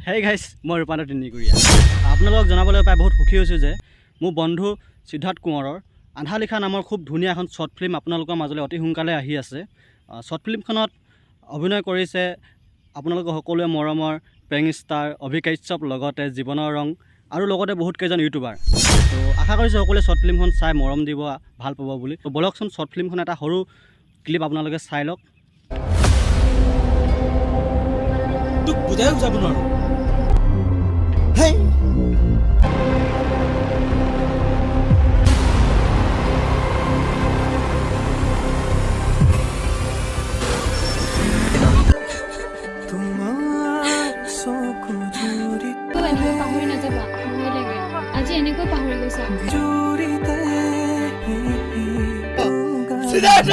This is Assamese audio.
হেই গাইছ মই ৰূপান্তৰ তিনিকুৰীয়া আপোনালোকক জনাবলৈ পাই বহুত সুখী হৈছোঁ যে মোৰ বন্ধু সিদ্ধাৰ্থ কোঁৱৰৰ আধা লিখা নামৰ খুব ধুনীয়া এখন শ্বৰ্ট ফিল্ম আপোনালোকৰ মাজলৈ অতি সোনকালে আহি আছে। শ্বৰ্ট ফিল্মখনত অভিনয় কৰিছে আপোনালোকৰ সকলোৱে মৰমৰ পেং ষ্টাৰ অভি কাশ্যপ, লগতে জীৱনৰ ৰং আৰু লগতে বহুত কেইজন ইউটিউবাৰ। তো আশা কৰিছোঁ সকলোৱে শ্বৰ্ট ফিল্মখন চাই মৰম দিব, ভাল পাব বুলি। তো বলকচোন শ্বৰ্ট ফিল্মখন এটা সৰু ক্লিপ আপোনালোকে চাই লওক। তোক বুজাই যাব নোৱাৰো। পাহৰি নাযাবা, ভয় লাগে। আজি এনেকৈ পাহৰি গৈছা। সিদ্ধাৰ্থ